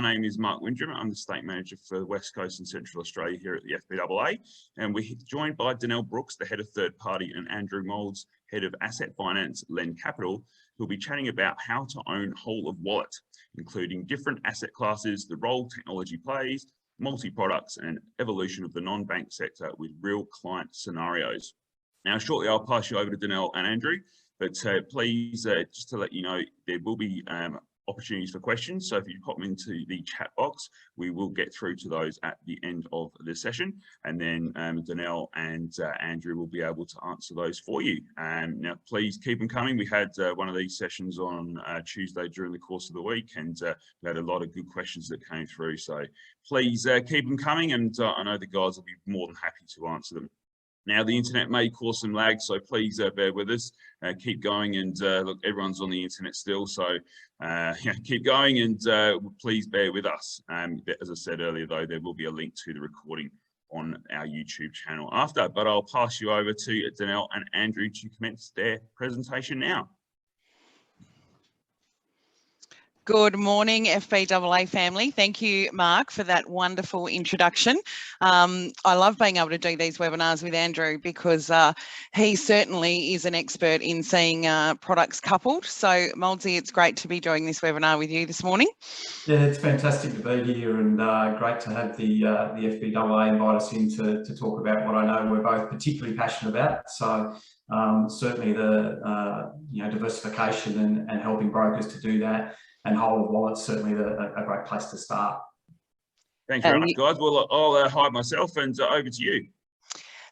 name is Mark Windrum. I'm the State Manager for the West Coast and Central Australia here at the FBAA. And we're joined by Donelle Brooks, the Head of Third Party, and Andrew Moulds, Head of Asset Finance, Lend Capital, who'll be chatting about how to own whole of wallet, including different asset classes, the role technology plays, multi-products, and evolution of the non-bank sector with real client scenarios. Now, shortly, I'll pass you over to Donelle and Andrew, but please, just to let you know, there will be opportunities for questions. So if you pop them into the chat box, we will get through to those at the end of the session. And then Donelle and Andrew will be able to answer those for you. Now, please keep them coming. We had one of these sessions on Tuesday during the course of the week, and we had a lot of good questions that came through. So please keep them coming, and I know the guys will be more than happy to answer them. Now, the internet may cause some lag, so please bear with us. Keep going, and look, everyone's on the internet still, so yeah, keep going, and please bear with us. As I said earlier, though, there will be a link to the recording on our YouTube channel after, but I'll pass you over to Donelle and Andrew to commence their presentation now. Good morning, FBAA family. Thank you, Mark, for that wonderful introduction. I love being able to do these webinars with Andrew because he certainly is an expert in seeing products coupled. So, Mouldsy, it's great to be doing this webinar with you this morning. Yeah, it's fantastic to be here, and great to have the FBAA invite us in to talk about what I know we're both particularly passionate about. So certainly the diversification and helping brokers to do that, and whole of wallet's certainly a great place to start. Thanks very much, guys. Well, I'll hide myself, and over to you.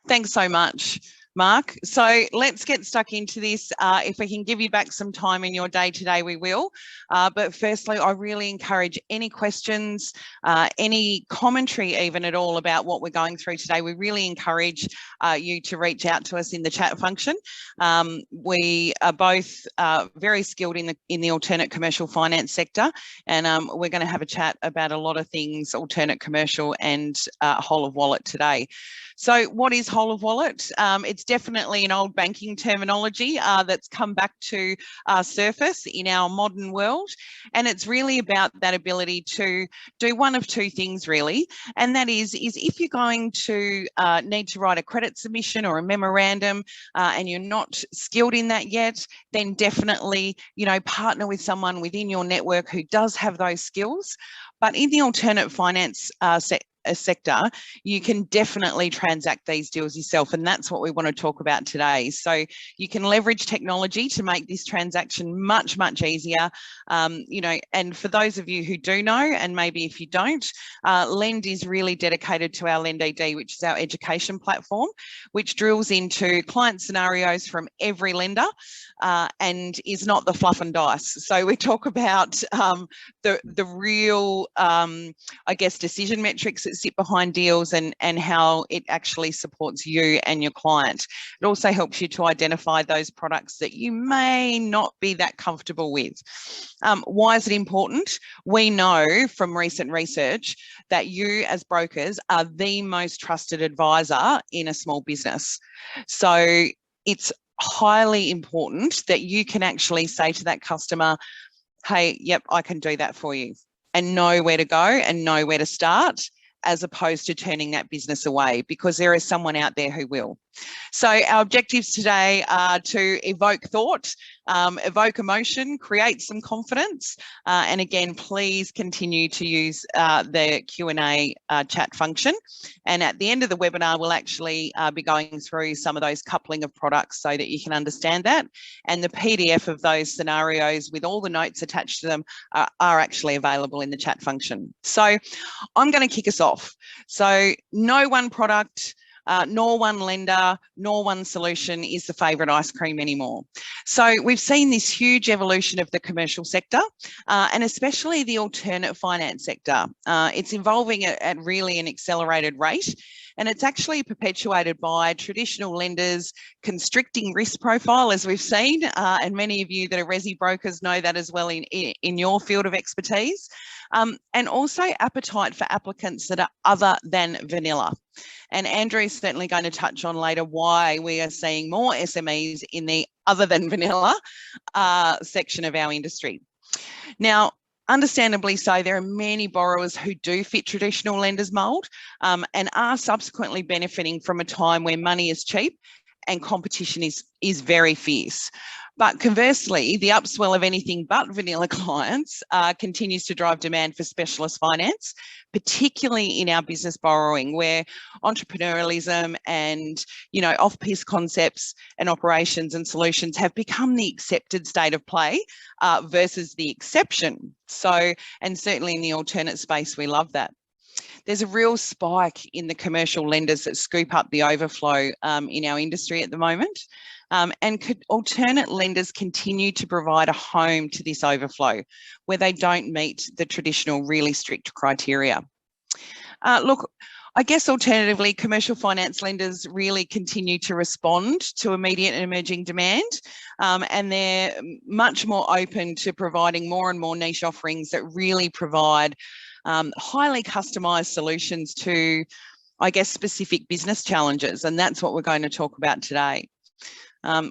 Thanks so much, Mark. So let's get stuck into this. If we can give you back some time in your day today, we will. But firstly, I really encourage any questions, any commentary even at all about what we're going through today. We really encourage you to reach out to us in the chat function. We are both very skilled in the alternate commercial finance sector, and we're going to have a chat about a lot of things alternate commercial and whole of wallet today. So what is whole of wallet? It's definitely an old banking terminology that's come back to surface in our modern world. And it's really about that ability to do one of two things, really. And that is if you're going to need to write a credit submission or a memorandum and you're not skilled in that yet, then definitely, partner with someone within your network who does have those skills. But in the alternate finance sector, you can definitely transact these deals yourself, and that's what we want to talk about today. So you can leverage technology to make this transaction much easier. And for those of you who do know, and maybe if you don't, Lend is really dedicated to our Lend ED, which is our education platform, which drills into client scenarios from every lender and is not the fluff and dice. So we talk about the real, I guess, decision metrics that sit behind deals and how it actually supports you and your client. It also helps you to identify those products that you may not be that comfortable with. Why is it important? We know from recent research that you as brokers are the most trusted advisor in a small business. So it's highly important that you can actually say to that customer, hey, yep, I can do that for you, and know where to go and know where to start, as opposed to turning that business away, because there is someone out there who will. So our objectives today are to evoke thought, evoke emotion, create some confidence, and again, please continue to use the Q&A chat function. And at the end of the webinar, we'll actually be going through some of those coupling of products so that you can understand that. And the PDF of those scenarios with all the notes attached to them are actually available in the chat function. So I'm going to kick us off. So no one product, nor one lender, nor one solution is the favourite ice cream anymore. So we've seen this huge evolution of the commercial sector and especially the alternate finance sector. It's evolving at really an accelerated rate, and it's actually perpetuated by traditional lenders constricting risk profile, as we've seen, and many of you that are resi brokers know that as well in your field of expertise, and also appetite for applicants that are other than vanilla. And Andrew is certainly going to touch on later why we are seeing more SMEs in the other than vanilla section of our industry. Now, Understandably so, there are many borrowers who do fit traditional lenders mould and are subsequently benefiting from a time where money is cheap and competition is very fierce. But conversely, the upswell of anything but vanilla clients continues to drive demand for specialist finance, particularly in our business borrowing, where entrepreneurialism and, you know, off-piece concepts and operations and solutions have become the accepted state of play versus the exception. So, and certainly in the alternate space, we love that. There's a real spike in the commercial lenders that scoop up the overflow in our industry at the moment. And could alternate lenders continue to provide a home to this overflow where they don't meet the traditional really strict criteria? Look, I guess alternatively, commercial finance lenders really continue to respond to immediate and emerging demand, and they're much more open to providing more and more niche offerings that really provide highly customised solutions to, I guess, specific business challenges, and that's what we're going to talk about today.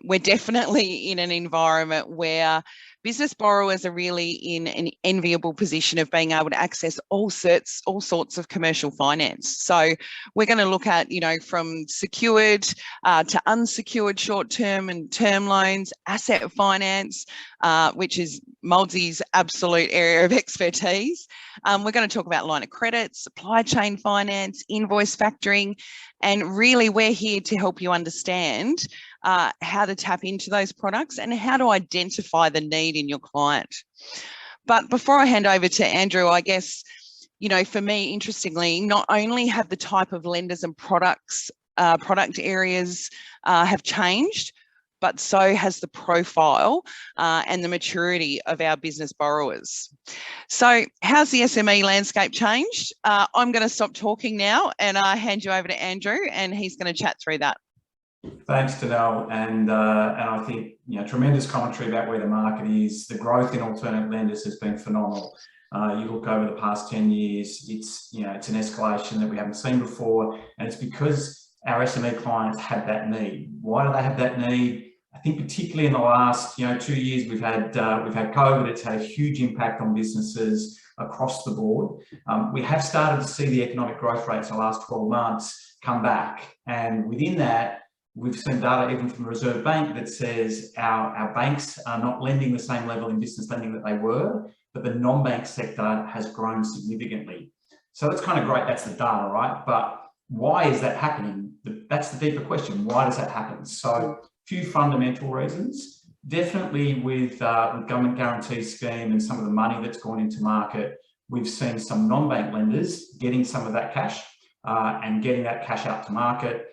We're definitely in an environment where business borrowers are really in an enviable position of being able to access all sorts of commercial finance. So we're going to look at, you know, from secured to unsecured short-term and term loans, asset finance, which is Moulds' absolute area of expertise. We're going to talk about line of credit, supply chain finance, invoice factoring, and really we're here to help you understand how to tap into those products and how to identify the need in your client. But before I hand over to Andrew, I guess, you know, for me, interestingly, not only have the type of lenders and products, product areas have changed, but so has the profile and the maturity of our business borrowers. So how's the SME landscape changed? I'm going to stop talking now and hand you over to Andrew, and he's going to chat through that. Thanks, Donelle, and I think, you know, tremendous commentary about where the market is. The growth in alternate lenders has been phenomenal. You look over the past 10 years, it's an escalation that we haven't seen before, and it's because our SME clients have that need. Why do they have that need? I think particularly in the last 2 years, we've had COVID. It's had a huge impact on businesses across the board. We have started to see the economic growth rates in the last 12 months come back, and within that, we've seen data even from the Reserve Bank that says our banks are not lending the same level in business lending that they were, but the non-bank sector has grown significantly. So that's kind of great. That's the data, right? But why is that happening? That's the deeper question. Why does that happen? So few fundamental reasons. Definitely with government guarantee scheme and some of the money that's gone into market, we've seen some non-bank lenders getting some of that cash and getting that cash out to market.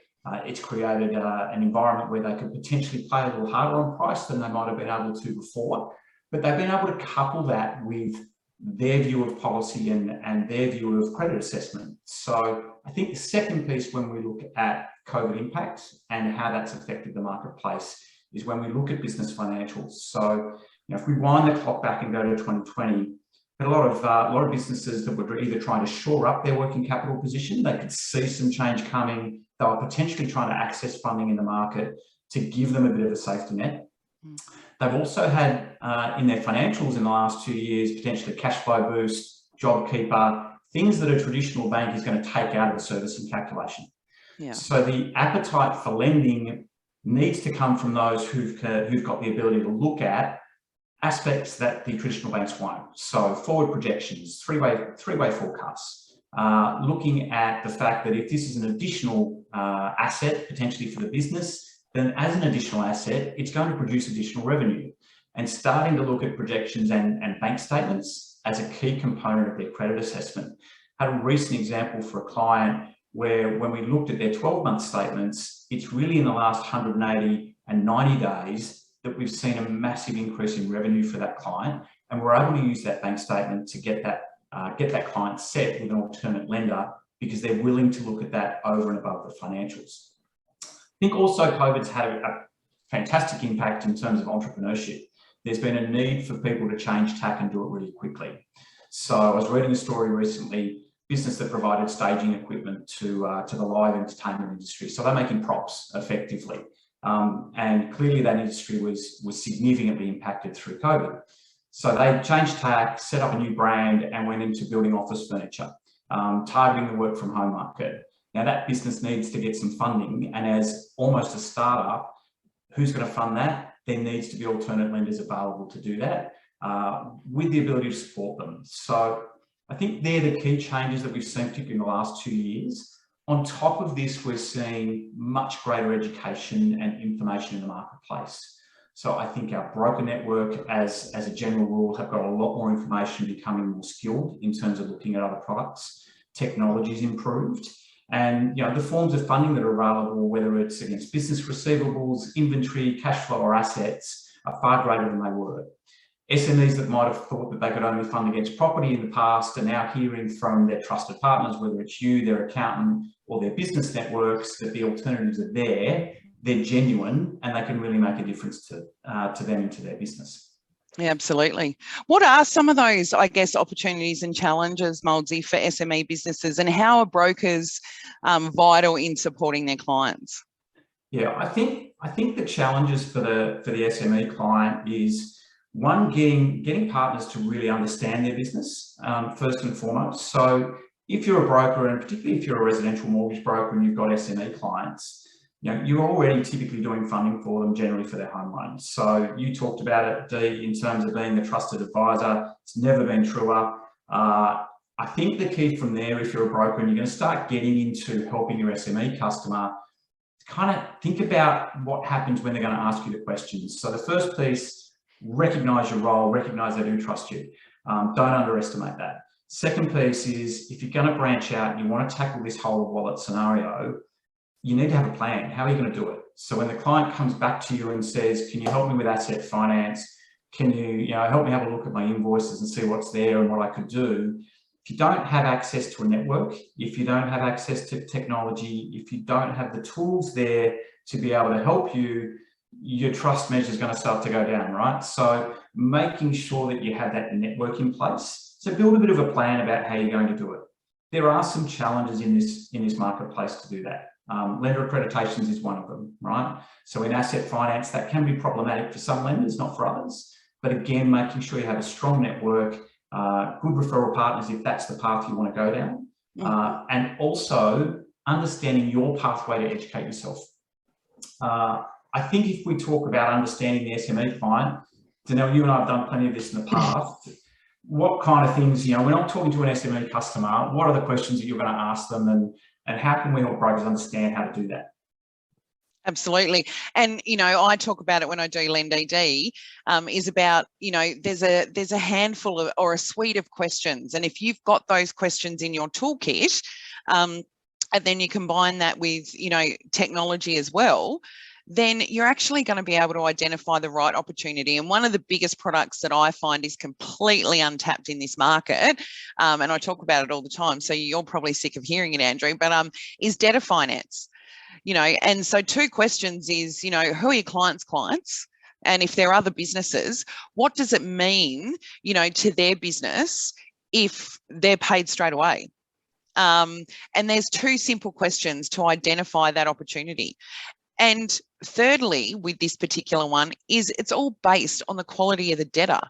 It's created an environment where they could potentially play a little harder on price than they might have been able to before, but they've been able to couple that with their view of policy and their view of credit assessment. So I think the second piece when we look at COVID impacts and how that's affected the marketplace is when we look at business financials. So, if we wind the clock back and go to 2020, a lot of businesses that were either trying to shore up their working capital position, they could see some change coming. They were potentially trying to access funding in the market to give them a bit of a safety net. They've also had in their financials in the last 2 years, potentially cash flow boost, JobKeeper, things that a traditional bank is going to take out of the servicing calculation. Yeah. So the appetite for lending needs to come from those who've got the ability to look at aspects that the traditional banks won't. So forward projections, three-way forecasts, looking at the fact that if this is an additional asset potentially for the business, then as an additional asset, it's going to produce additional revenue. And starting to look at projections and bank statements as a key component of their credit assessment. I had a recent example for a client where when we looked at their 12-month statements, it's really in the last 180 and 90 days that we've seen a massive increase in revenue for that client. And we're able to use that bank statement to get that client set with an alternate lender because they're willing to look at that over and above the financials. I think also COVID's had a fantastic impact in terms of entrepreneurship. There's been a need for people to change tack and do it really quickly. So I was reading a story recently, business that provided staging equipment to the live entertainment industry. So they're making props effectively. And clearly that industry was significantly impacted through COVID. So they changed tack, set up a new brand, and went into building office furniture, targeting the work from home market. Now that business needs to get some funding, and as almost a startup, who's going to fund that? There needs to be alternate lenders available to do that, with the ability to support them. So I think they're the key changes that we've seen, particularly in the last 2 years. On top of this, we're seeing much greater education and information in the marketplace. So I think our broker network, as a general rule, have got a lot more information, becoming more skilled in terms of looking at other products. Technology's improved. And the forms of funding that are available, whether it's against business receivables, inventory, cash flow or assets, are far greater than they were. SMEs that might have thought that they could only fund against property in the past are now hearing from their trusted partners, whether it's you, their accountant or their business networks, that the alternatives are there, they're genuine, and they can really make a difference to them and to their business. Yeah, absolutely. What are some of those, I guess, opportunities and challenges, Mouldsy, for SME businesses, and how are brokers vital in supporting their clients? Yeah, I think the challenges for the SME client is, one, getting partners to really understand their business, first and foremost. So if you're a broker, and particularly if you're a residential mortgage broker and you've got SME clients, you're already typically doing funding for them, generally for their home loans. So you talked about it, Dee, in terms of being the trusted advisor. It's never been truer. I think the key from there, if you're a broker and you're going to start getting into helping your SME customer, kind of think about what happens when they're going to ask you the questions. So the first piece, recognise your role, recognise they do trust you. Don't underestimate that. Second piece is, if you're going to branch out and you want to tackle this whole wallet scenario, you need to have a plan. How are you going to do it? So when the client comes back to you and says, can you help me with asset finance? Can you, help me have a look at my invoices and see what's there and what I could do? If you don't have access to a network, if you don't have access to technology, if you don't have the tools there to be able to help you, your trust measure is going to start to go down, right? So making sure that you have that network in place. So build a bit of a plan about how you're going to do it. There are some challenges in this marketplace to do that. Lender accreditations is one of them, right? So in asset finance, that can be problematic for some lenders, not for others. But again, making sure you have a strong network, good referral partners if that's the path you want to go down, and also understanding your pathway to educate yourself. I think if we talk about understanding the SME client, Donelle, you and I have done plenty of this in the past. What kind of things, when I'm talking to an SME customer, what are the questions that you're going to ask them, and how can we help brokers understand how to do that? Absolutely. And, I talk about it when I do Lend ED, is about, there's a handful of, or a suite of questions. And if you've got those questions in your toolkit, and then you combine that with, technology as well, then you're actually going to be able to identify the right opportunity. And one of the biggest products that I find is completely untapped in this market, and I talk about it all the time, so you're probably sick of hearing it, Andrew, but is debtor finance. And so 2 questions is, who are your clients? And if they're other businesses, what does it mean, to their business if they're paid straight away? And there's 2 simple questions to identify that opportunity. And thirdly, with this particular one, is it's all based on the quality of the debtor.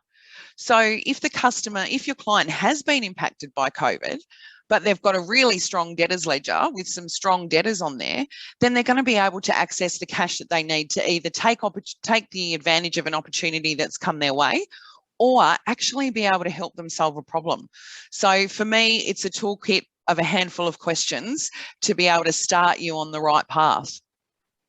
So if your client has been impacted by COVID, but they've got a really strong debtors ledger with some strong debtors on there, then they're going to be able to access the cash that they need to either take the advantage of an opportunity that's come their way, or actually be able to help them solve a problem. So for me, it's a toolkit of a handful of questions to be able to start you on the right path.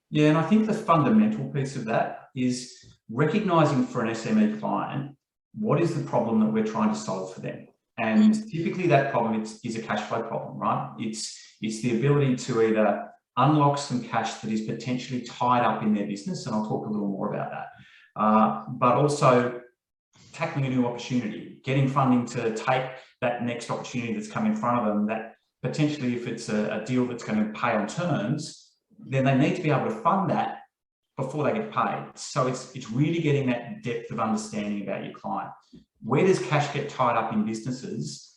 Yeah, and I think the fundamental piece of that is recognising for an SME client, what is the problem that we're trying to solve for them? And typically that problem is a cash flow problem, right? It's the ability to either unlock some cash that is potentially tied up in their business, and I'll talk a little more about that, but also tackling a new opportunity, getting funding to take that next opportunity that's come in front of them, that potentially if it's a deal that's going to pay on terms, then they need to be able to fund that before they get paid. So it's really getting that depth of understanding about your client. Where does cash get tied up in businesses?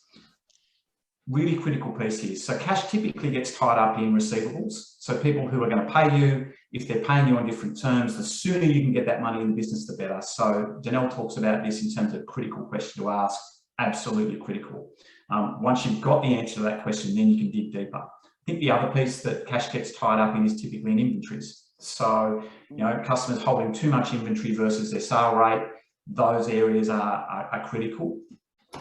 really critical piece here. So cash typically gets tied up in receivables. So people who are going to pay you, if they're paying you on different terms, the sooner you can get that money in the business, the better. So Donelle talks about this in terms of critical question to ask, absolutely critical. Once you've got the answer to that question, then you can dig deeper. I think the other piece that cash gets tied up in is typically in inventories. So, customers holding too much inventory versus their sale rate, those areas are critical.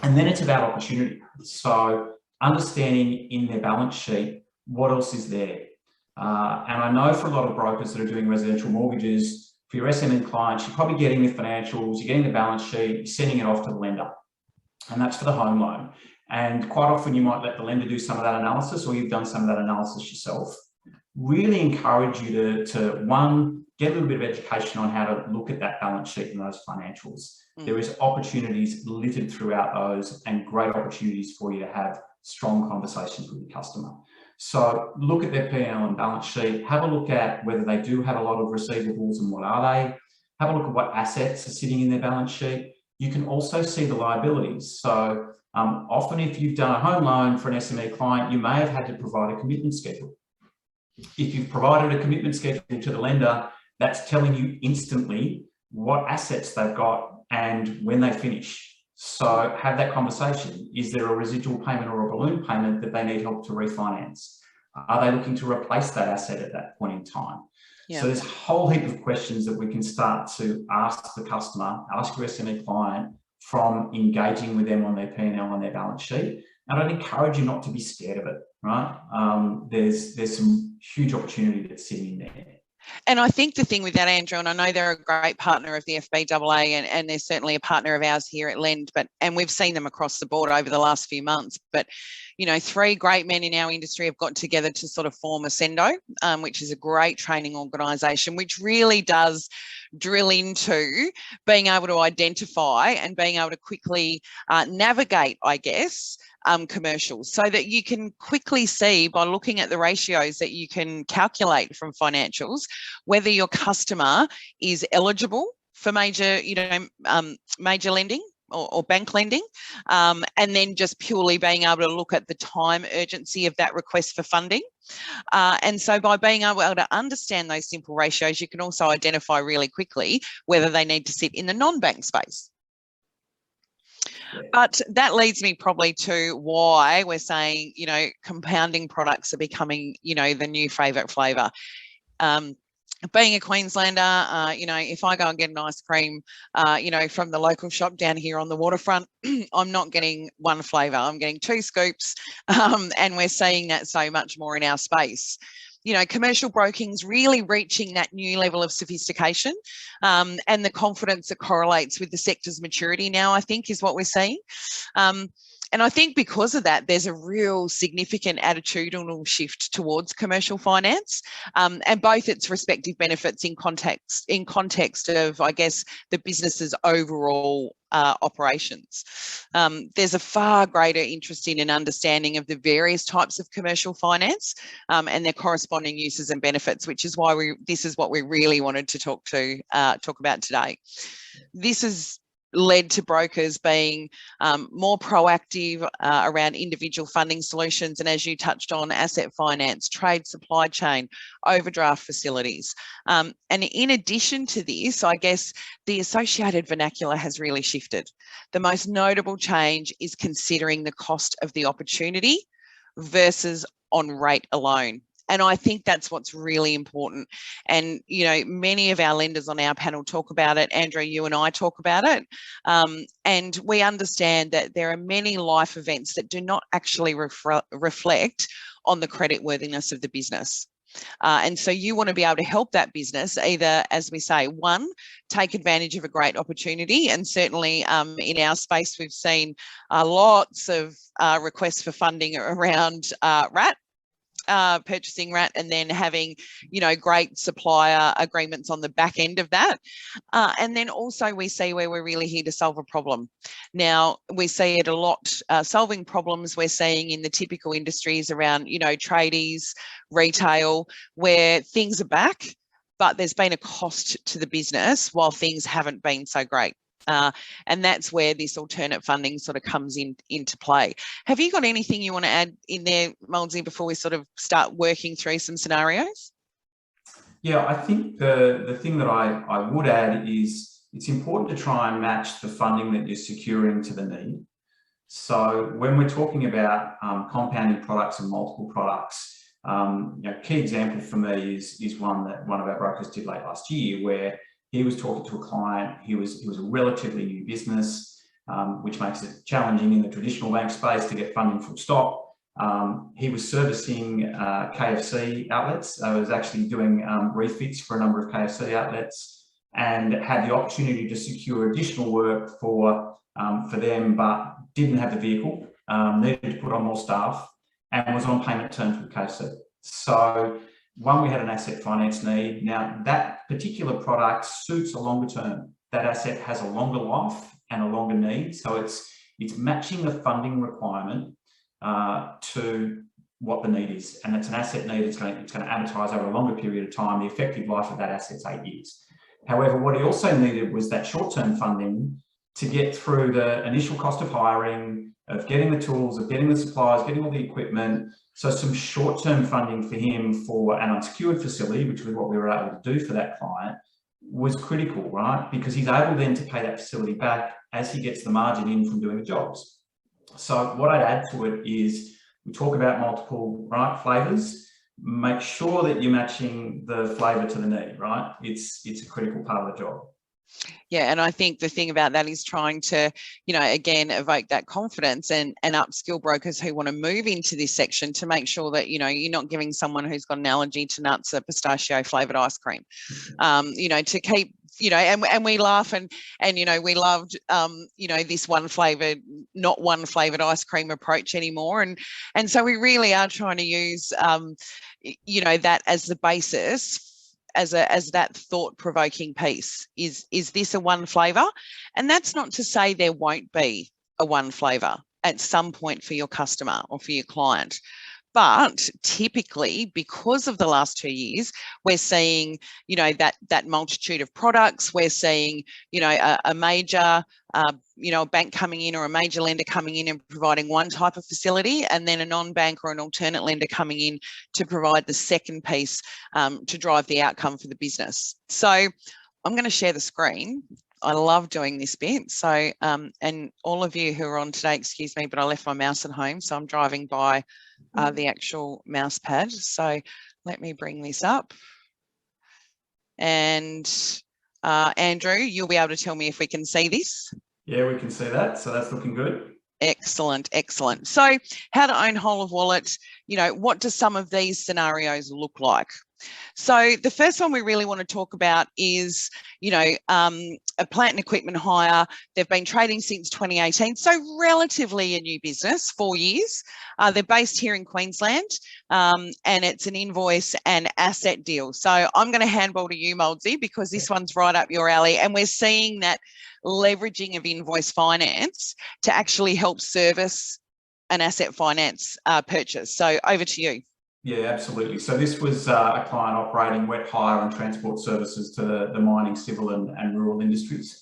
And then it's about opportunity. So understanding in their balance sheet, what else is there? And I know for a lot of brokers that are doing residential mortgages, for your SME clients, you're probably getting the financials, you're getting the balance sheet, you're sending it off to the lender. And that's for the home loan. And quite often you might let the lender do some of that analysis, or you've done some of that analysis yourself. Really encourage you to one, get a little bit of education on how to look at that balance sheet and those financials. There is opportunities littered throughout those, and great opportunities for you to have strong conversations with your customer. So look at their P&L and balance sheet, have a look at whether they do have a lot of receivables and what are they, have a look at what assets are sitting in their balance sheet. You can also see the liabilities. So often if you've done a home loan for an SME client, you may have had to provide a commitment schedule. If you've provided a commitment schedule to the lender, that's telling you instantly what assets they've got and when they finish. So have that conversation. Is there a residual payment or a balloon payment that they need help to refinance? Are they looking to replace that asset at that point in time? Yeah. So there's a whole heap of questions that we can start to ask the customer, ask your SME client, from engaging with them on their P&L and their balance sheet. And I'd encourage you not to be scared of it, right? There's some huge opportunity that's sitting in there. And I think the thing with that, Andrew, and I know they're a great partner of the FBAA, and they're certainly a partner of ours here at Lend, and we've seen them across the board over the last few months. But, three great men in our industry have got together to sort of form Ascendo, which is a great training organisation, which really does drill into being able to identify and being able to quickly navigate, I guess, commercials, so that you can quickly see by looking at the ratios that you can calculate from financials whether your customer is eligible for major lending or bank lending, and then just purely being able to look at the time urgency of that request for funding. And so by being able to understand those simple ratios, you can also identify really quickly whether they need to sit in the non-bank space. But that leads me probably to why we're saying, compounding products are becoming, the new favourite flavour. Being a Queenslander, if I go and get an ice cream, from the local shop down here on the waterfront, I'm not getting one flavour, I'm getting 2 scoops, and we're seeing that so much more in our space. Commercial broking's really reaching that new level of sophistication, and the confidence that correlates with the sector's maturity now, I think, is what we're seeing. And I think because of that, there's a real significant attitudinal shift towards commercial finance, and both its respective benefits in context of, I guess, the business's overall operations. There's a far greater interest in an understanding of the various types of commercial finance and their corresponding uses and benefits, which is why this is what we really wanted to talk about today. This is led to brokers being more proactive around individual funding solutions, and as you touched on, asset finance, trade supply chain, overdraft facilities. And in addition to this, I guess the associated vernacular has really shifted. The most notable change is considering the cost of the opportunity versus on rate alone. And I think that's what's really important. And, many of our lenders on our panel talk about it. Andrew, you and I talk about it. And we understand that there are many life events that do not actually reflect on the creditworthiness of the business. And so you want to be able to help that business either, as we say, one, take advantage of a great opportunity. And certainly in our space, we've seen lots of requests for funding around RAT. Purchasing RAT, and then having, great supplier agreements on the back end of that. And then also we see where we're really here to solve a problem. Now, we see it a lot, solving problems we're seeing in the typical industries around, tradies, retail, where things are back, but there's been a cost to the business while things haven't been so great. And that's where this alternate funding sort of comes into play. Have you got anything you want to add in there, Mouldsy, before we sort of start working through some scenarios? Yeah, I think the thing that I would add is it's important to try and match the funding that you're securing to the need. So when we're talking about compounding products and multiple products, key example for me is one that one of our brokers did late last year, where he was talking to a client. He was a relatively new business, which makes it challenging in the traditional bank space to get funding full stop. He was servicing KFC outlets. I was actually doing refits for a number of KFC outlets, and had the opportunity to secure additional work for them, but didn't have the vehicle, needed to put on more staff, and was on payment terms with KFC. So one, we had an asset finance need. Now that particular product suits a longer term. That asset has a longer life and a longer need. So it's matching the funding requirement to what the need is. And it's an asset need. It's going to amortize over a longer period of time. The effective life of that asset's 8 years. However, what he also needed was that short-term funding to get through the initial cost of hiring, of getting the tools, of getting the supplies, getting all the equipment. So some short-term funding for him for an unsecured facility, which was what we were able to do for that client, was critical, right? Because he's able then to pay that facility back as he gets the margin in from doing the jobs. So what I'd add to it is, we talk about multiple, right, flavours. Make sure that you're matching the flavour to the need, right? It's a critical part of the job. Yeah, and I think the thing about that is trying to, again, evoke that confidence and upskill brokers who want to move into this section to make sure that, you're not giving someone who's got an allergy to nuts a pistachio flavoured ice cream, to keep, and we laugh and we loved, this one flavoured, not one flavoured ice cream approach anymore. And so we really are trying to use, that as the basis, as that thought-provoking piece. Is this a one flavour? And that's not to say there won't be a one flavour at some point for your customer or for your client. But typically, because of the last 2 years, we're seeing, that multitude of products. We're seeing, a major, a bank coming in or a major lender coming in and providing one type of facility, and then a non-bank or an alternate lender coming in to provide the second piece to drive the outcome for the business. So I'm going to share the screen. I love doing this bit. So, and all of you who are on today, excuse me, but I left my mouse at home, so I'm driving by the actual mouse pad. So let me bring this up. And Andrew, you'll be able to tell me if we can see this. Yeah, we can see that. So that's looking good. Excellent, excellent. So how to own whole of wallet, what do some of these scenarios look like? So the first one we really want to talk about is, a plant and equipment hire. They've been trading since 2018, so relatively a new business, 4 years. They're based here in Queensland, and it's an invoice and asset deal. So I'm going to handball to you, Mouldsy, because this one's right up your alley, and we're seeing that leveraging of invoice finance to actually help service an asset finance purchase. So over to you. Yeah, absolutely. So this was a client operating wet hire and transport services to the mining, civil and rural industries.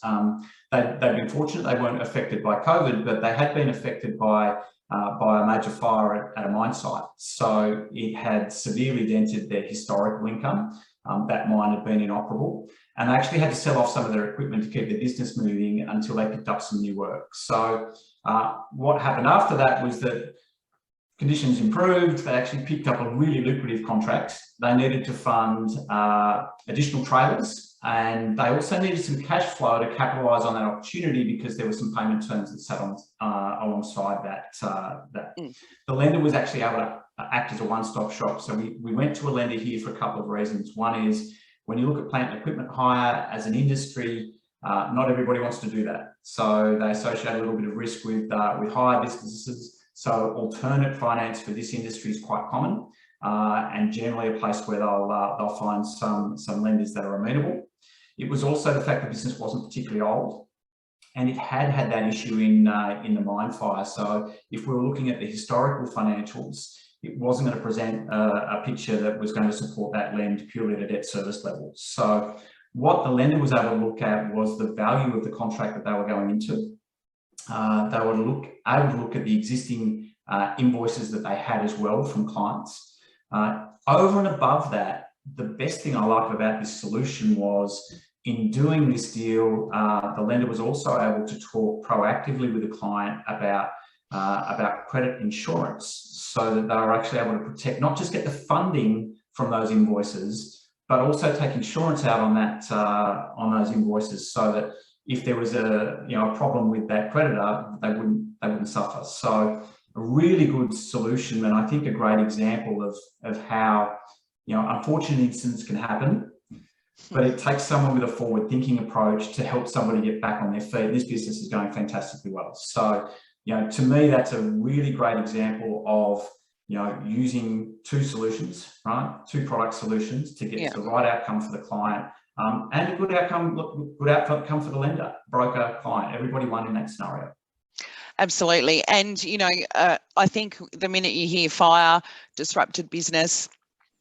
They've been fortunate they weren't affected by COVID, but they had been affected by a major fire at a mine site. So it had severely dented their historical income. That mine had been inoperable, and they actually had to sell off some of their equipment to keep their business moving until they picked up some new work. So what happened after that was that conditions improved. They actually picked up a really lucrative contract. They needed to fund additional trailers, and they also needed some cash flow to capitalise on that opportunity because there were some payment terms that sat on alongside that. The lender was actually able to act as a one-stop shop. So we went to a lender here for a couple of reasons. One is, when you look at plant and equipment hire as an industry, not everybody wants to do that. So they associate a little bit of risk with hire businesses. So alternate finance for this industry is quite common, and generally a place where they'll find some lenders that are amenable. It was also the fact the business wasn't particularly old, and it had that issue in the mine fire. So if we were looking at the historical financials, it wasn't going to present a picture that was going to support that lend purely at a debt service level. So what the lender was able to look at was the value of the contract that they were going into. They were able to look at the existing invoices that they had as well from clients. Over and above that, the best thing I liked about this solution was, in doing this deal, the lender was also able to talk proactively with the client about credit insurance, so that they were actually able to protect, not just get the funding from those invoices, but also take insurance out on that on those invoices, so that if there was a problem with that creditor, they wouldn't suffer. So a really good solution, and I think a great example of how unfortunate incidents can happen, but it takes someone with a forward-thinking approach to help somebody get back on their feet. This business is going fantastically well. So to me, that's a really great example of using two solutions, right? Two product solutions to get to the right outcome for the client, and a good outcome for the lender, broker, client. Everybody won in that scenario. Absolutely. And, I think the minute you hear fire, disrupted business,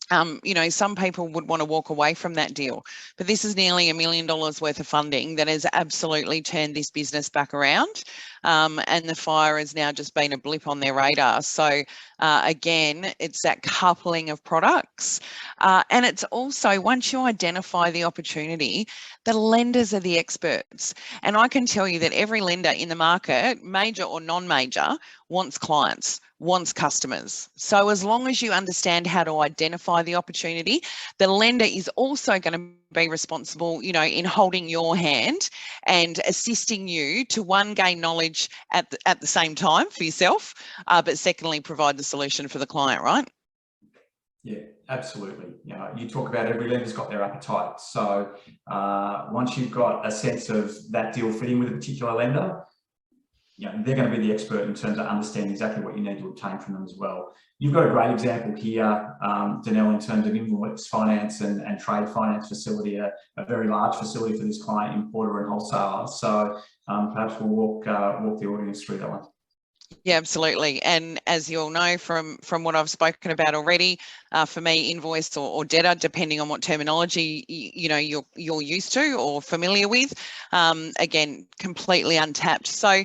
some people would want to walk away from that deal, but this is nearly $1 million worth of funding that has absolutely turned this business back around. And the fire has now just been a blip on their radar. So again, it's that coupling of products. And it's also, once you identify the opportunity, the lenders are the experts. And I can tell you that every lender in the market, major or non-major, wants clients, wants customers. So as long as you understand how to identify the opportunity, the lender is also going to be responsible, in holding your hand and assisting you to, one, gain knowledge at the same time for yourself, but secondly, provide the solution for the client, right? Yeah, absolutely. You talk about every lender's got their appetite. So once you've got a sense of that deal fitting with a particular lender, they're going to be the expert in terms of understanding exactly what you need to obtain from them as well. You've got a great example here, Donelle, in terms of invoice finance and trade finance facility, a very large facility for this client, importer and wholesaler. So perhaps we'll walk the audience through that one. Yeah, absolutely. And as you all know from what I've spoken about already, for me, invoice or debtor, depending on what terminology you're used to or familiar with, again, completely untapped. So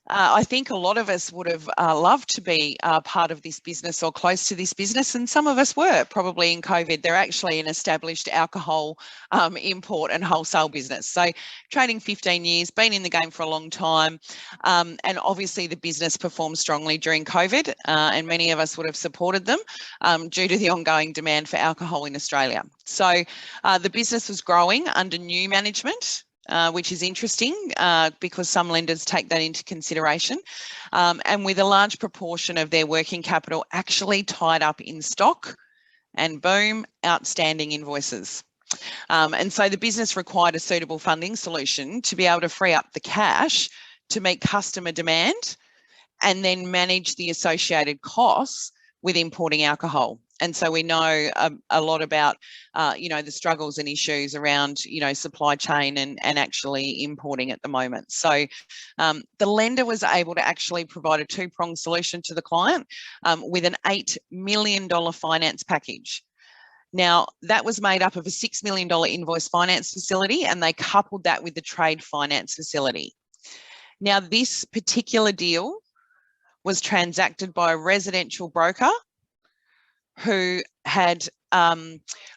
I think a lot of us would have loved to be part of this business or close to this business, and some of us were probably in COVID. They're actually an established alcohol import and wholesale business. So trading 15 years, been in the game for a long time, and obviously the business performed strongly during COVID, and many of us would have supported them due to the ongoing demand for alcohol in Australia. So the business was growing under new management, which is interesting because some lenders take that into consideration, and with a large proportion of their working capital actually tied up in stock and, boom, outstanding invoices. And so the business required a suitable funding solution to be able to free up the cash to meet customer demand and then manage the associated costs with importing alcohol. And so we know a lot about, the struggles and issues around, supply chain and actually importing at the moment. So the lender was able to actually provide a two-pronged solution to the client with an $8 million finance package. Now, that was made up of a $6 million invoice finance facility, and they coupled that with the trade finance facility. Now, this particular deal was transacted by a residential broker who had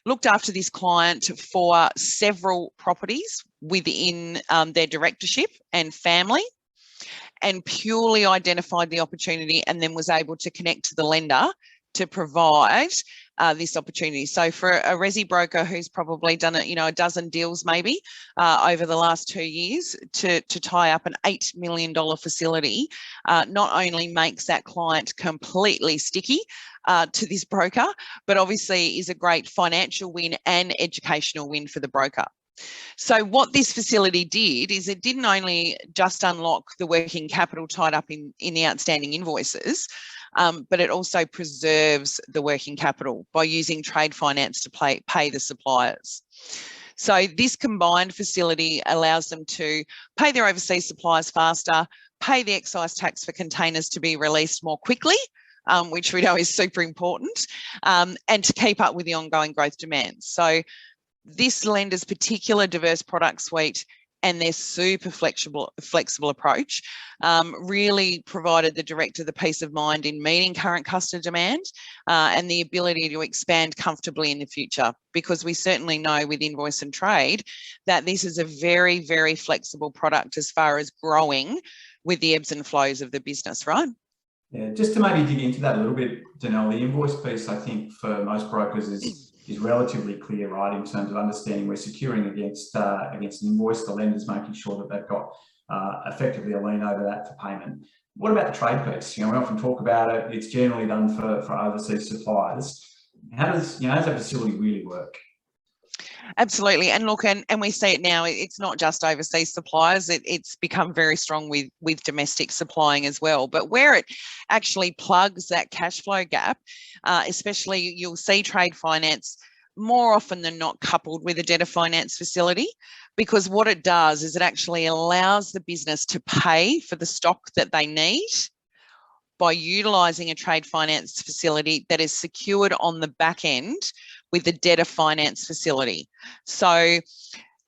looked after this client for several properties within their directorship and family, and purely identified the opportunity and then was able to connect to the lender to provide this opportunity. So for a resi broker who's probably done a dozen deals maybe over the last 2 years, to tie up an $8 million facility not only makes that client completely sticky to this broker, but obviously is a great financial win and educational win for the broker. So what this facility did is it didn't only just unlock the working capital tied up in the outstanding invoices, but it also preserves the working capital by using trade finance to pay the suppliers. So this combined facility allows them to pay their overseas suppliers faster, pay the excise tax for containers to be released more quickly, which we know is super important, and to keep up with the ongoing growth demands. So this lender's particular diverse product suite and their super flexible approach really provided the director the peace of mind in meeting current customer demand and the ability to expand comfortably in the future, because we certainly know with invoice and trade that this is a very, very flexible product as far as growing with the ebbs and flows of the business, right? Yeah, just to maybe dig into that a little bit, Donelle, the invoice piece, I think for most brokers is relatively clear, right, in terms of understanding we're securing against an invoice, the lender's making sure that they've got effectively a lien over that for payment. What about the trade piece? We often talk about it. It's generally done for overseas suppliers. How does that facility really work? Absolutely. And look, and we see it now, it's not just overseas suppliers, it's become very strong with domestic supplying as well. But where it actually plugs that cash flow gap, especially you'll see trade finance more often than not coupled with a debtor finance facility, because what it does is it actually allows the business to pay for the stock that they need by utilising a trade finance facility that is secured on the back end with the debtor finance facility. So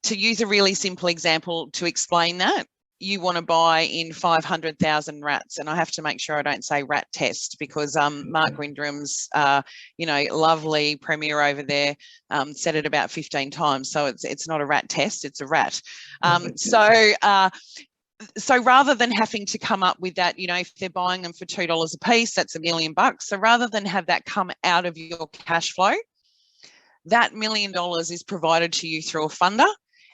to use a really simple example to explain that, you want to buy in 500,000 rats, and I have to make sure I don't say rat test, because Mark Windram's, lovely premier over there said it about 15 times. So it's not a rat test, it's a rat. So rather than having to come up with that, if they're buying them for $2 a piece, that's $1 million. So rather than have that come out of your cash flow, that $1 million is provided to you through a funder.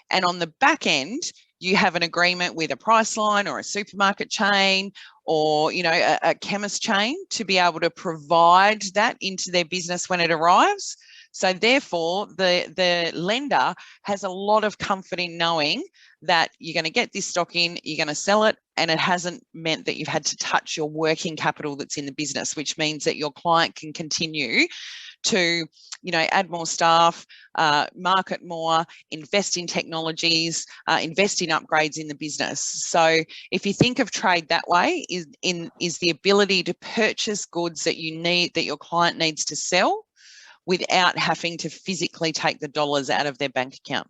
And on the back end, you have an agreement with a Priceline or a supermarket chain or, a chemist chain to be able to provide that into their business when it arrives. So therefore, the lender has a lot of comfort in knowing that you're going to get this stock in, you're going to sell it, and it hasn't meant that you've had to touch your working capital that's in the business, which means that your client can continue to, add more staff, market more, invest in technologies, invest in upgrades in the business. So if you think of trade that way, is the ability to purchase goods that you need, that your client needs to sell, without having to physically take the dollars out of their bank account.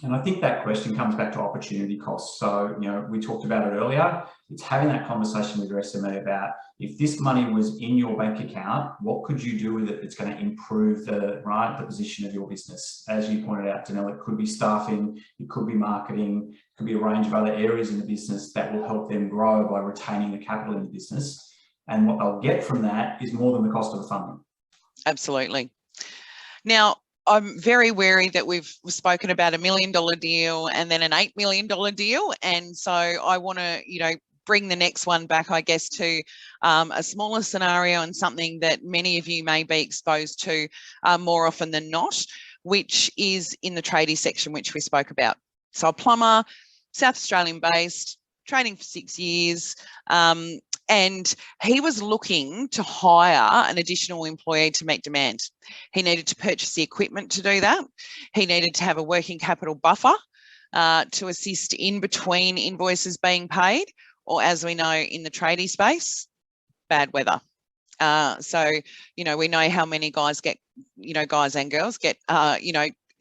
And I think that question comes back to opportunity costs. So, we talked about it earlier. It's having that conversation with your SME about, if this money was in your bank account, what could you do with it that's going to improve the position of your business? As you pointed out, Donelle, it could be staffing, it could be marketing, it could be a range of other areas in the business that will help them grow by retaining the capital in the business. And what they'll get from that is more than the cost of the funding. Absolutely. Now, I'm very wary that we've spoken about $1 million deal and then an $8 million deal. And so I want to, bring the next one back, I guess, to a smaller scenario and something that many of you may be exposed to more often than not, which is in the tradie section, which we spoke about. So a plumber, South Australian based, trading for 6 years, and he was looking to hire an additional employee to meet demand. He needed to purchase the equipment to do that. He needed to have a working capital buffer to assist in between invoices being paid, or as we know in the tradie space, bad weather. So, we know how many guys get, guys and girls get,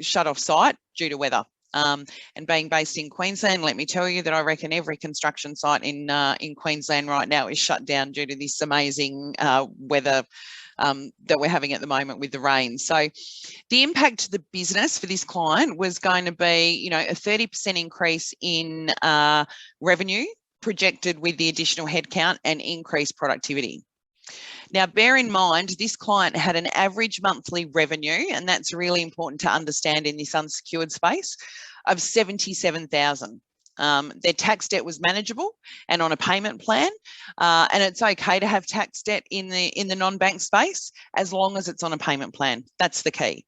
shut off site due to weather. And being based in Queensland, let me tell you that I reckon every construction site in Queensland right now is shut down due to this amazing weather that we're having at the moment with the rain. So the impact to the business for this client was going to be, a 30% increase in revenue projected with the additional headcount and increased productivity. Now, bear in mind, this client had an average monthly revenue, and that's really important to understand in this unsecured space, of $77,000. Their tax debt was manageable and on a payment plan, and it's okay to have tax debt in the non-bank space as long as it's on a payment plan. That's the key.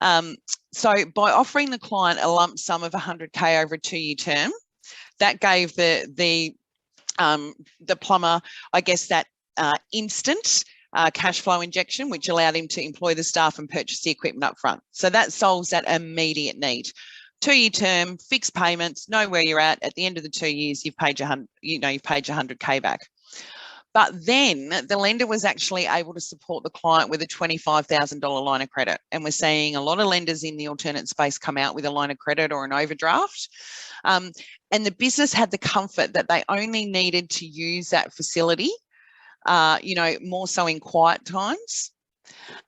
So by offering the client a lump sum of $100K over a 2-year term, that gave the plumber, I guess, that instant cash flow injection, which allowed him to employ the staff and purchase the equipment up front. So that solves that immediate need. 2-year term, fixed payments, know where you're at the end of the 2 years, you've paid your 100K back. But then the lender was actually able to support the client with a $25,000 line of credit. And we're seeing a lot of lenders in the alternate space come out with a line of credit or an overdraft. And the business had the comfort that they only needed to use that facility, more so in quiet times.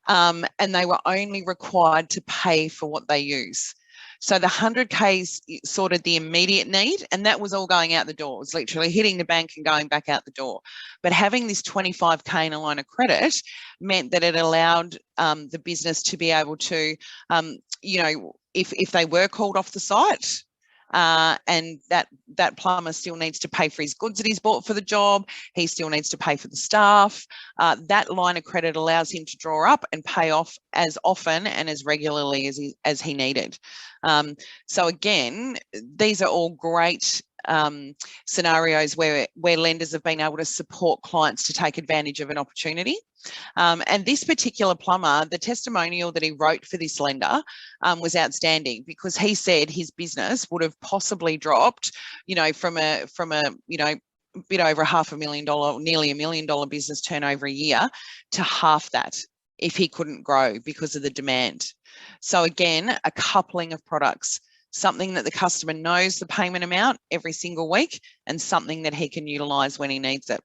And they were only required to pay for what they use. So the 100Ks sorted the immediate need, and that was all going out the door. It was literally hitting the bank and going back out the door. But having this 25K in a line of credit meant that it allowed the business to be able to, if they were called off the site, and that plumber still needs to pay for his goods that he's bought for the job, he still needs to pay for the staff, that line of credit allows him to draw up and pay off as often and as regularly as he needed. So again, these are all great scenarios where lenders have been able to support clients to take advantage of an opportunity. And this particular plumber, the testimonial that he wrote for this lender was outstanding, because he said his business would have possibly dropped, from a bit over $500,000, nearly $1 million business turnover a year, to half that if he couldn't grow because of the demand. So again, a coupling of products, something that the customer knows the payment amount every single week, and something that he can utilise when he needs it.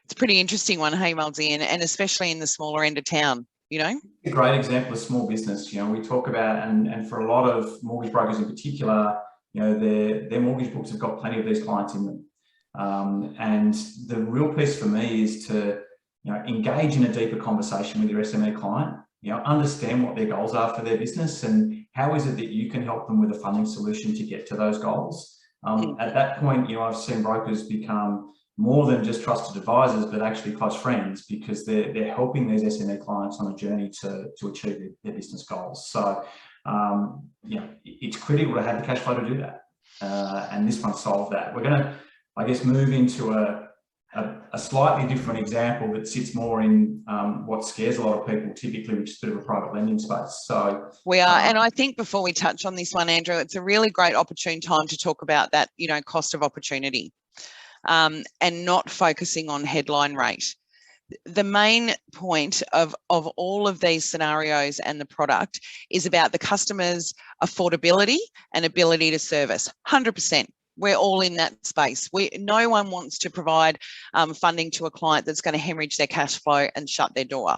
It's a pretty interesting one, hey, Mouldsy, and especially in the smaller end of town, A great example of small business. We talk about, and for a lot of mortgage brokers in particular, their mortgage books have got plenty of these clients in them. And the real piece for me is to, engage in a deeper conversation with your SME client, understand what their goals are for their business and how is it that you can help them with a funding solution to get to those goals. At that point, I've seen brokers become more than just trusted advisors, but actually close friends, because they're helping these SME clients on a journey to achieve their business goals. So, it's critical to have the cash flow to do that. And this one solved that. We're going to, I guess, move into a slightly different example that sits more in what scares a lot of people typically, which is a bit of a private lending space. So we are, and I think before we touch on this one, Andrew, it's a really great opportune time to talk about that, cost of opportunity, and not focusing on headline rate. The main point of all of these scenarios and the product is about the customer's affordability and ability to service. 100%. We're all in that space. No one wants to provide funding to a client that's going to hemorrhage their cash flow and shut their door.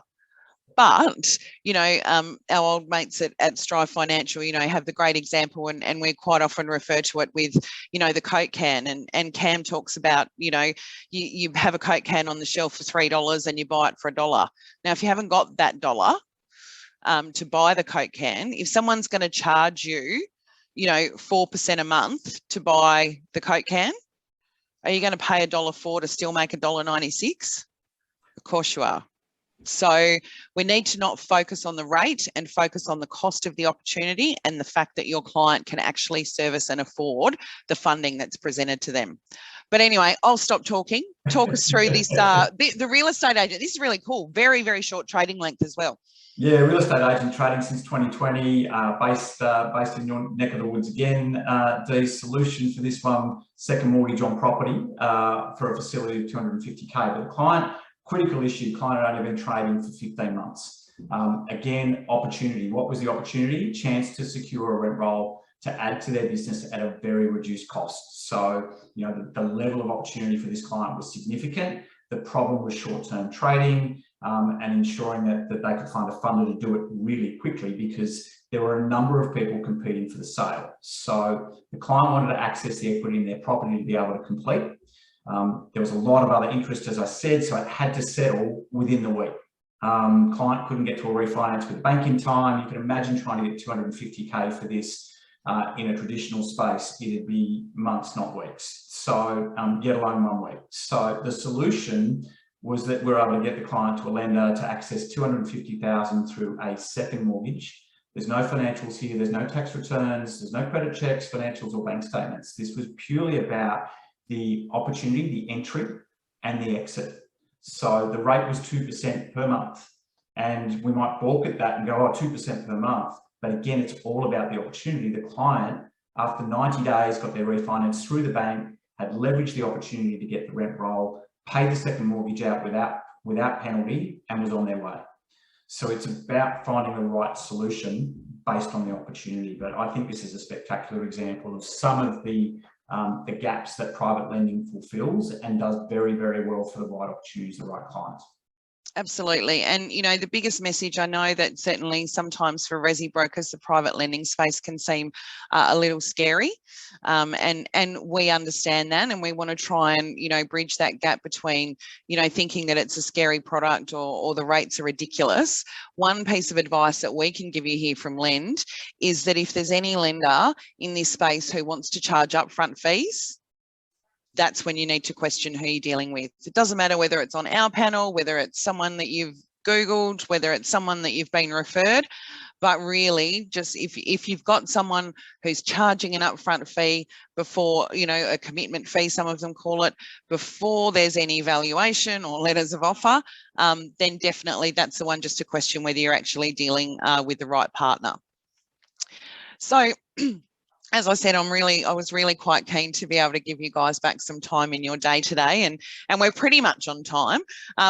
But, our old mates at Strive Financial, have the great example, and we quite often refer to it with, the Coke can. And Cam talks about, you have a Coke can on the shelf for $3 and you buy it for $1. Now, if you haven't got that dollar to buy the Coke can, if someone's going to charge you, 4% a month to buy the Coke can, are you going to pay $1.04 to still make $1.96? Of course you are. So we need to not focus on the rate and focus on the cost of the opportunity and the fact that your client can actually service and afford the funding that's presented to them. But anyway, I'll stop talking. Talk us through this, the real estate agent. This is really cool. Very, very short trading length as well. Yeah, real estate agent trading since 2020, based in your neck of the woods again. The solution for this one, second mortgage on property for a facility of 250K. But the client, critical issue, client had only been trading for 15 months. Again, opportunity. What was the opportunity? Chance to secure a rent roll to add to their business at a very reduced cost. So, the level of opportunity for this client was significant. The problem was short-term trading and ensuring that they could find a funder to do it really quickly, because there were a number of people competing for the sale. So the client wanted to access the equity in their property to be able to complete. There was a lot of other interest, as I said, so it had to settle within the week. Client couldn't get to a refinance with the bank in time. You can imagine trying to get 250K for this in a traditional space. It'd be months, not weeks. So yet alone 1 week. So the solution was that we're able to get the client to a lender to access $250,000 through a second mortgage. There's no financials here. There's no tax returns. There's no credit checks, financials, or bank statements. This was purely about the opportunity, the entry, and the exit. So the rate was 2% per month. And we might balk at that and go, oh, 2% per month. But again, it's all about the opportunity. The client, after 90 days, got their refinance through the bank, had leveraged the opportunity to get the rent roll, paid the second mortgage out without penalty, and was on their way. So it's about finding the right solution based on the opportunity. But I think this is a spectacular example of some of the gaps that private lending fulfills and does very, very well for the right opportunities, the right clients. Absolutely. And, you know, the biggest message, I know that certainly sometimes for resi brokers, the private lending space can seem a little scary. And we understand that, and we want to try and, you know, bridge that gap between, you know, thinking that it's a scary product or the rates are ridiculous. One piece of advice that we can give you here from Lend is that if there's any lender in this space who wants to charge upfront fees, that's when you need to question who you're dealing with. It doesn't matter whether it's on our panel, whether it's someone that you've Googled, whether it's someone that you've been referred, but really just if you've got someone who's charging an upfront fee before, you know, a commitment fee, some of them call it, before there's any valuation or letters of offer, then definitely that's the one just to question whether you're actually dealing with the right partner. So, as I said, I was really quite keen to be able to give you guys back some time in your day today, and we're pretty much on time.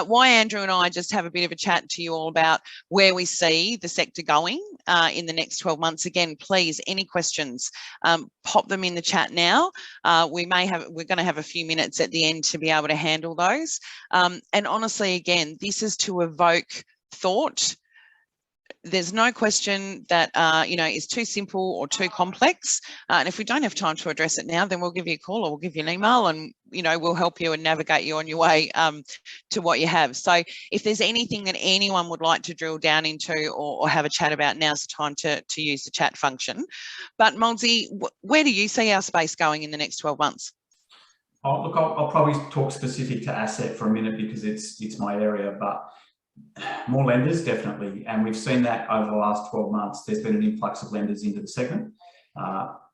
Why Andrew and I just have a bit of a chat to you all about where we see the sector going in the next 12 months. Again, please, any questions, pop them in the chat now. We're going to have a few minutes at the end to be able to handle those. And honestly, again, this is to evoke thought. There's no question that, you know, is too simple or too complex. And if we don't have time to address it now, then we'll give you a call or we'll give you an email, and, you know, we'll help you and navigate you on your way to what you have. So if there's anything that anyone would like to drill down into or have a chat about, now's the time to use the chat function. But Mouldsy, where do you see our space going in the next 12 months? Oh, look, I'll probably talk specific to asset for a minute because it's my area, but more lenders, definitely. And we've seen that over the last 12 months. There's been an influx of lenders into the segment.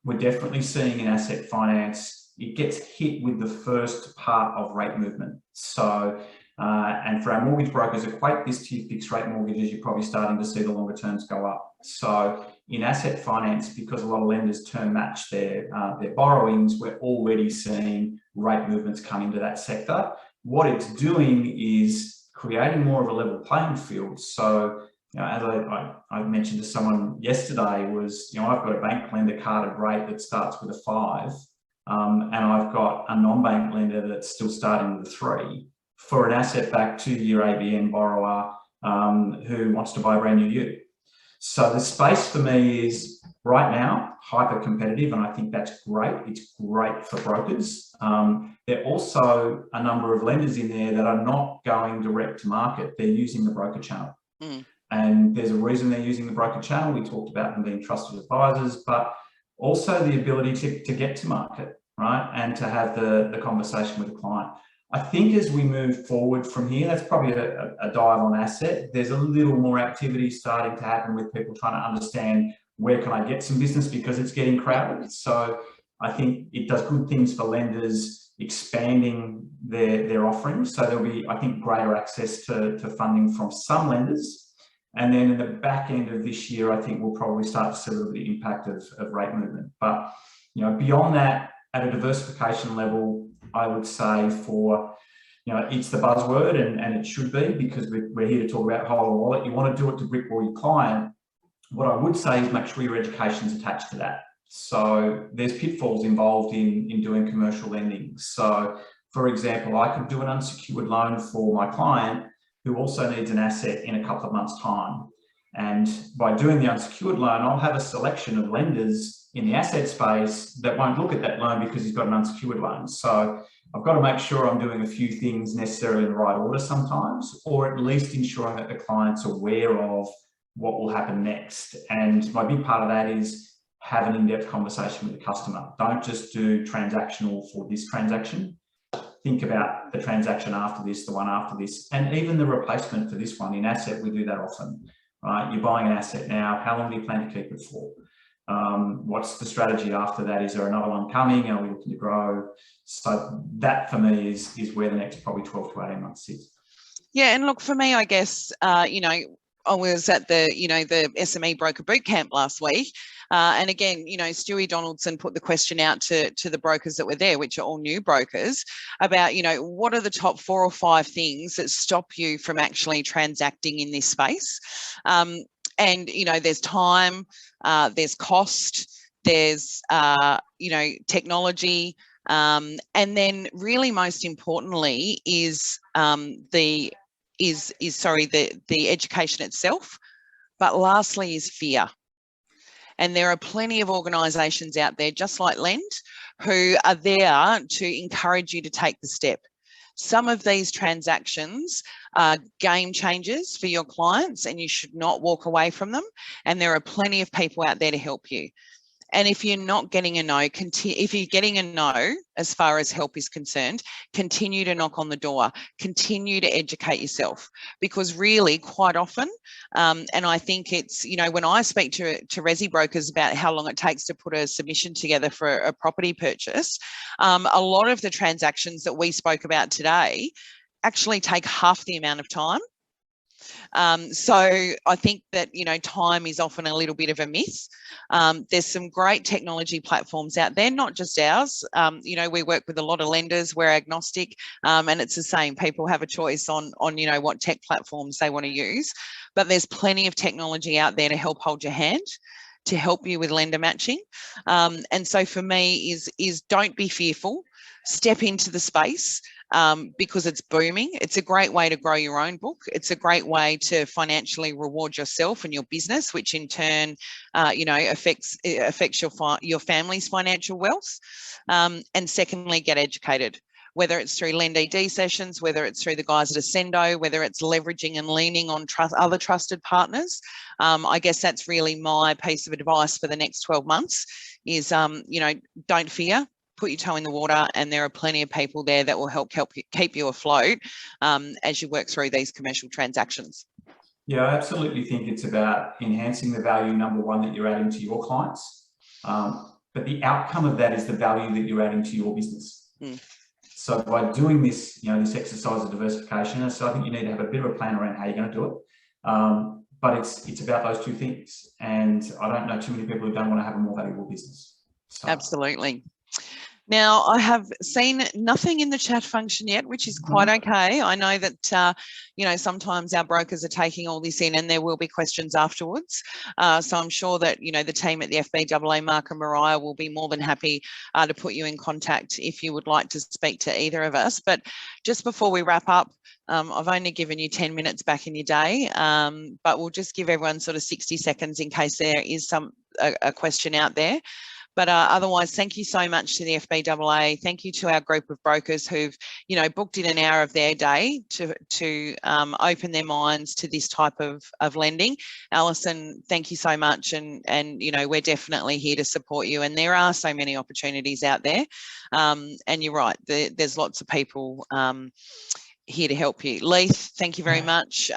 We're definitely seeing in asset finance, it gets hit with the first part of rate movement. So, and for our mortgage brokers, equate this to fixed rate mortgages, you're probably starting to see the longer terms go up. So in asset finance, because a lot of lenders term match their borrowings, we're already seeing rate movements come into that sector. What it's doing is creating more of a level playing field. So, you know, as I mentioned to someone yesterday was, you know, I've got a bank lender carded rate that starts with a 5, and I've got a non-bank lender that's still starting with a 3 for an asset-backed 2-year ABN borrower who wants to buy a brand new ute. So the space for me is right now hyper competitive, and I think that's great. It's great for brokers. There are also a number of lenders in there that are not going direct to market. They're using the broker channel. And there's a reason they're using the broker channel. We talked about them being trusted advisors, but also the ability to get to market, right? And to have the conversation with the client. I think as we move forward from here, that's probably a dive on asset. There's a little more activity starting to happen with people trying to understand where can I get some business because it's getting crowded. So I think it does good things for lenders expanding their offerings. So there'll be, I think, greater access to funding from some lenders. And then in the back end of this year, I think we'll probably start to see a little bit of impact of rate movement. But, you know, beyond that, at a diversification level, I would say for, you know, it's the buzzword and it should be because we're here to talk about whole of wallet. You want to do it to brick wall your client. What I would say is make sure your education's attached to that. So there's pitfalls involved in doing commercial lending. So for example, I could do an unsecured loan for my client who also needs an asset in a couple of months' time. And by doing the unsecured loan, I'll have a selection of lenders in the asset space that won't look at that loan because he's got an unsecured loan. So I've got to make sure I'm doing a few things necessarily in the right order sometimes, or at least ensuring that the client's aware of what will happen next. And my big part of that is have an in-depth conversation with the customer. Don't just do transactional for this transaction. Think about the transaction after this, the one after this, and even the replacement for this one. In asset, we do that often, right? You're buying an asset now. How long do you plan to keep it for? What's the strategy after that? Is there another one coming? Are we looking to grow? So that for me is where the next probably 12 to 18 months sits. Yeah, and look, for me, I guess, you know, I was at the, the SME broker boot camp last week. And again, Stewie Donaldson put the question out to the brokers that were there, which are all new brokers, about, what are the top 4 or 5 things that stop you from actually transacting in this space? And, there's time, there's cost, there's, technology, and then really most importantly is the education itself. But lastly is fear. And there are plenty of organisations out there, just like Lend, who are there to encourage you to take the step. Some of these transactions are game changers for your clients, and you should not walk away from them. And there are plenty of people out there to help you. And if you're not getting a no, if you're getting a no as far as help is concerned, continue to knock on the door, continue to educate yourself, because really quite often, and I think it's, when I speak to resi brokers about how long it takes to put a submission together for a property purchase, a lot of the transactions that we spoke about today actually take half the amount of time. So I think that, time is often a little bit of a myth. There's some great technology platforms out there, not just ours. We work with a lot of lenders, we're agnostic, and it's the same. People have a choice on what tech platforms they want to use, but there's plenty of technology out there to help hold your hand, to help you with lender matching. And so for me is don't be fearful, step into the space. Because it's booming. It's a great way to grow your own book. It's a great way to financially reward yourself and your business, which in turn, affects your family's financial wealth. And secondly, get educated, whether it's through Lend ED sessions, whether it's through the guys at Ascendo, whether it's leveraging and leaning on other trusted partners. I guess that's really my piece of advice for the next 12 months is, don't fear. Put your toe in the water, and there are plenty of people there that will help you, keep you afloat as you work through these commercial transactions. Yeah, I absolutely think it's about enhancing the value, number one, that you're adding to your clients. But the outcome of that is the value that you're adding to your business. So by doing this, this exercise of diversification, so I think you need to have a bit of a plan around how you're going to do it. But it's about those two things. And I don't know too many people who don't want to have a more valuable business. So. Absolutely. Now, I have seen nothing in the chat function yet, which is quite okay. I know that, sometimes our brokers are taking all this in and there will be questions afterwards. So I'm sure that, the team at the FBAA, Mark and Mariah, will be more than happy to put you in contact if you would like to speak to either of us. But just before we wrap up, I've only given you 10 minutes back in your day, but we'll just give everyone sort of 60 seconds in case there is a question out there. But otherwise, thank you so much to the FBAA. Thank you to our group of brokers who've, booked in an hour of their day to open their minds to this type of lending. Alison, thank you so much. And we're definitely here to support you. And there are so many opportunities out there. And you're right, there's lots of people here to help you. Leith, thank you very much.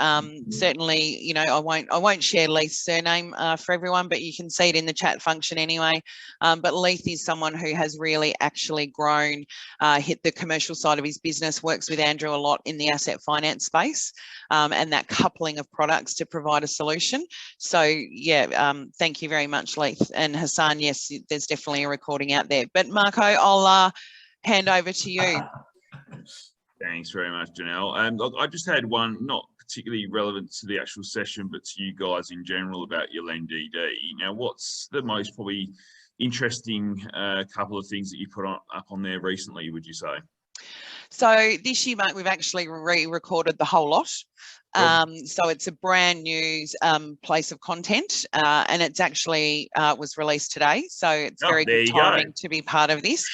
Certainly, I won't share Leith's surname for everyone, but you can see it in the chat function anyway. But Leith is someone who has really actually grown, hit the commercial side of his business, works with Andrew a lot in the asset finance space, and that coupling of products to provide a solution. So yeah, thank you very much, Leith. And Hassan, yes, there's definitely a recording out there. But Marco, I'll hand over to you. Thanks very much, Donelle. Look, I just had one, not particularly relevant to the actual session, but to you guys in general about your Lend ED. Now, what's the most probably interesting couple of things that you put up on there recently, would you say? So this year, Mark, we've actually re-recorded the whole lot. So it's a brand new place of content, and it's actually was released today. So it's very good timing to be part of this.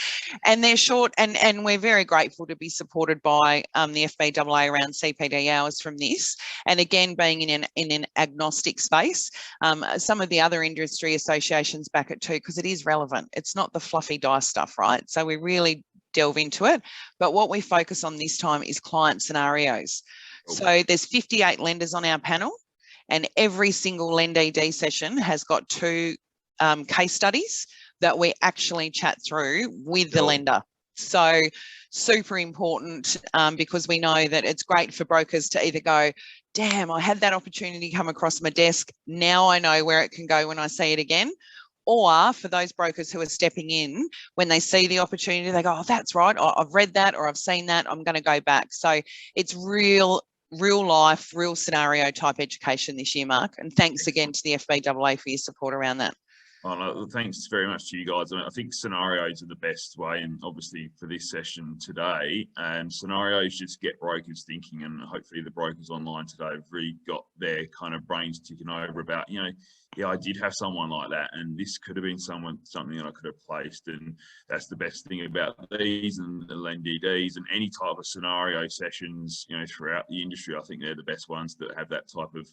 And they're short, and we're very grateful to be supported by the FBAA around CPD hours from this. And again, being in an agnostic space, some of the other industry associations back it too, because it is relevant. It's not the fluffy dice stuff, right? So we really delve into it. But what we focus on this time is client scenarios. So there's 58 lenders on our panel, and every single Lend ED session has got 2 case studies that we actually chat through with the lender. So super important, because we know that it's great for brokers to either go, damn, I had that opportunity come across my desk. Now I know where it can go when I see it again. Or for those brokers who are stepping in, when they see the opportunity, they go, oh, that's right. I've read that or I've seen that. I'm going to go back. So it's real life, real scenario type education this year, Mark. And thanks again to the FBAA for your support around that. Oh, no, thanks very much to you guys. I mean, I think scenarios are the best way, and obviously for this session today, scenarios just get brokers thinking, and hopefully the brokers online today have really got their kind of brains ticking over about, you know, yeah, I did have someone like that, and this could have been something that I could have placed. And that's the best thing about these and the LendDDs and any type of scenario sessions, you know, throughout the industry. I think they're the best ones that have that type of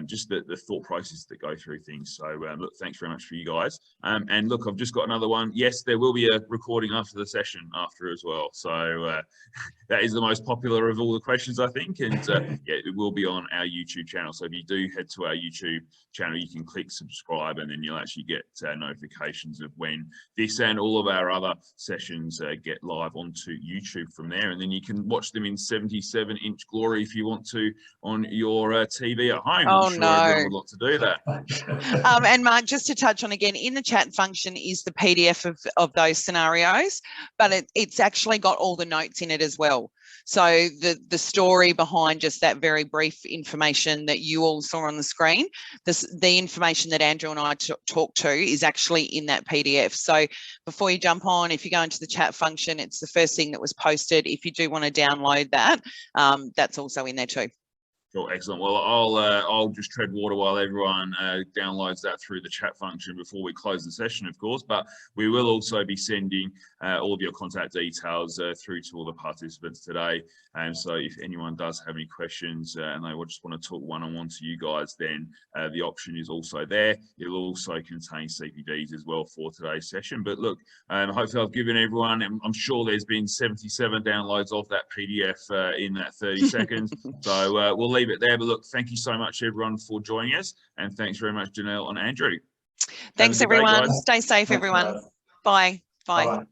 just the thought process that go through things. So look, thanks very much for you guys. And look, I've just got another one. Yes, there will be a recording after the session after as well. So that is the most popular of all the questions, I think. And yeah, it will be on our YouTube channel. So if you do head to our YouTube channel, you can click subscribe, and then you'll actually get notifications of when this and all of our other sessions get live onto YouTube from there. And then you can watch them in 77-inch glory if you want to on your TV at home. Oh, I'm sure no. everyone would like to do that. And Mark, just to touch on again, in the chat function is the PDF of those scenarios, but it's actually got all the notes in it as well. So the story behind just that very brief information that you all saw on the screen, the information that Andrew and I talked to is actually in that PDF. So before you jump on, if you go into the chat function, it's the first thing that was posted. If you do want to download that, that's also in there too. Cool, excellent. Well, I'll just tread water while everyone downloads that through the chat function before we close the session, of course. But we will also be sending all of your contact details through to all the participants today. And so if anyone does have any questions and they just want to talk one-on-one to you guys, then the option is also there. It'll also contain CPDs as well for today's session. But look, hopefully I've given everyone, I'm sure there's been 77 downloads of that PDF in that 30 seconds. So we'll leave it there. But look, thank you so much, everyone, for joining us. And thanks very much, Donelle and Andrew. Thanks, everyone. Stay safe, everyone. Bye. Bye.